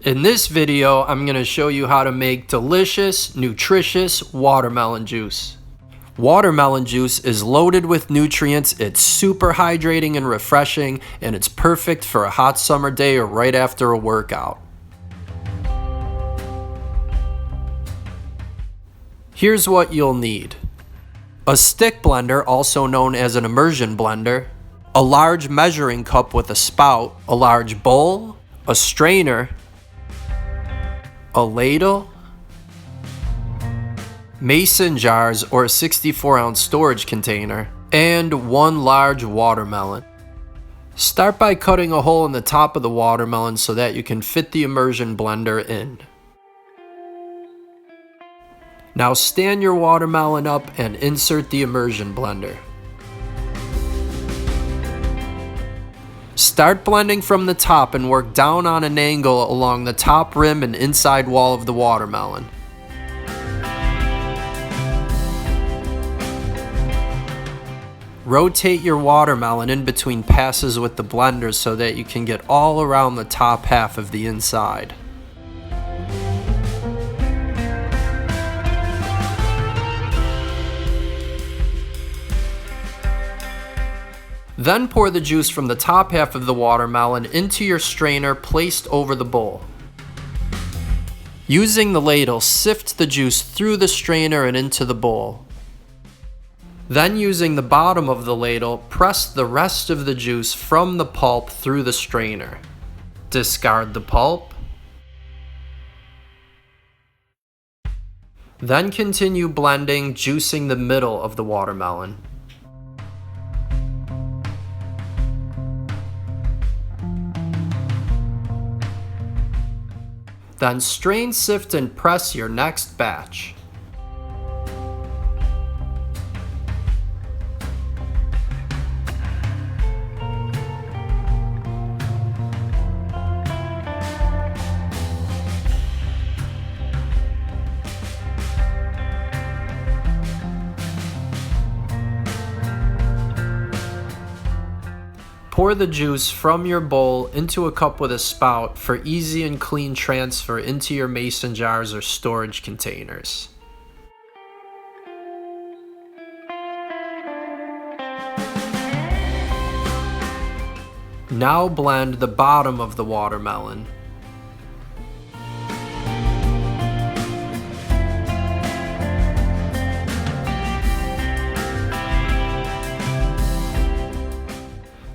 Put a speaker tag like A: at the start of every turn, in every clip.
A: In this video, I'm going to show you how to make delicious, nutritious watermelon juice. Watermelon juice is loaded with nutrients, it's super hydrating and refreshing, and it's perfect for a hot summer day or right after a workout. Here's what you'll need. A stick blender, also known as an immersion blender, a large measuring cup with a spout, a large bowl, a strainer, a ladle, mason jars or a 64-ounce storage container, and one large watermelon. Start by cutting a hole in the top of the watermelon so that you can fit the immersion blender in. Now stand your watermelon up and insert the immersion blender. Start blending from the top and work down on an angle along the top rim and inside wall of the watermelon. Rotate your watermelon in between passes with the blender so that you can get all around the top half of the inside. Then pour the juice from the top half of the watermelon into your strainer placed over the bowl. Using the ladle, sift the juice through the strainer and into the bowl. Then using the bottom of the ladle, press the rest of the juice from the pulp through the strainer. Discard the pulp. Then continue blending, juicing the middle of the watermelon. Then strain, sift, and press your next batch. Pour the juice from your bowl into a cup with a spout for easy and clean transfer into your mason jars or storage containers. Now blend the bottom of the watermelon.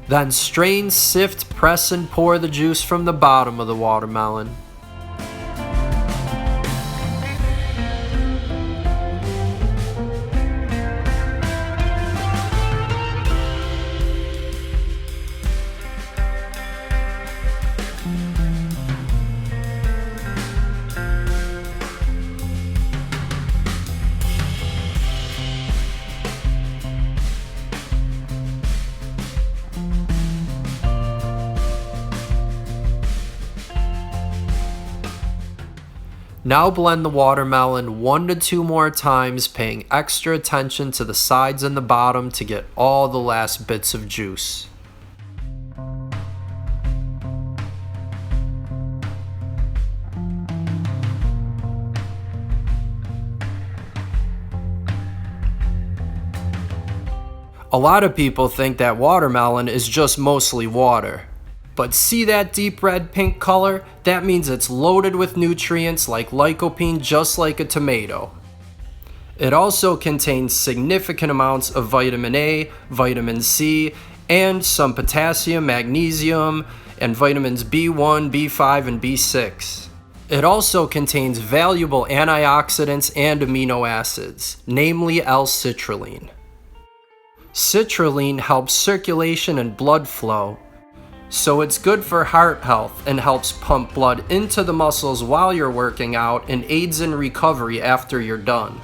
A: Then strain, sift, press, and pour the juice from the bottom of the watermelon. Now blend the watermelon 1 to 2 more times, paying extra attention to the sides and the bottom to get all the last bits of juice. A lot of people think that watermelon is just mostly water. But see that deep red pink color? That means it's loaded with nutrients like lycopene, just like a tomato. It also contains significant amounts of vitamin A, vitamin C, and some potassium, magnesium, and vitamins B1, B5, and B6. It also contains valuable antioxidants and amino acids, namely L Citrulline. Citrulline helps circulation and blood flow, so it's good for heart health and helps pump blood into the muscles while you're working out and aids in recovery after you're done.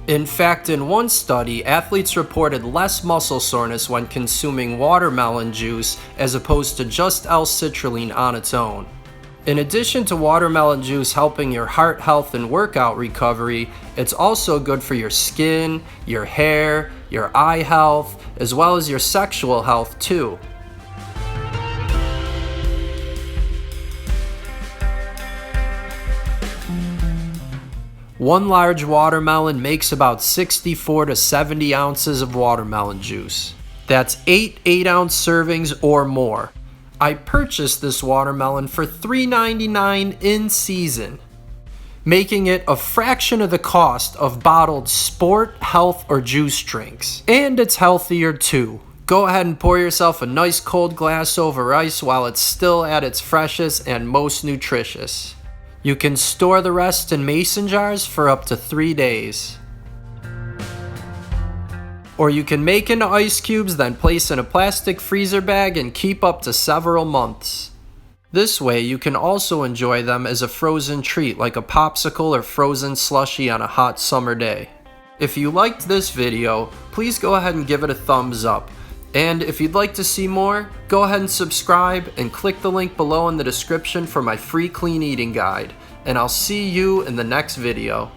A: In fact, in one study, athletes reported less muscle soreness when consuming watermelon juice as opposed to just L Citrulline on its own. In addition to watermelon juice helping your heart health and workout recovery, it's also good for your skin, your hair, your eye health, as well as your sexual health too. One large watermelon makes about 64 to 70 ounces of watermelon juice. That's 8 8-ounce servings or more. I purchased this watermelon for $3.99 in season, making it a fraction of the cost of bottled sport, health, or juice drinks. And it's healthier too. Go ahead and pour yourself a nice cold glass over ice while it's still at its freshest and most nutritious. You can store the rest in mason jars for up to 3 days. Or you can make into ice cubes, then place in a plastic freezer bag and keep up to several months. This way you can also enjoy them as a frozen treat like a popsicle or frozen slushie on a hot summer day. If you liked this video, please go ahead and give it a thumbs up. And if you'd like to see more, go ahead and subscribe and click the link below in the description for my free clean eating guide. And I'll see you in the next video.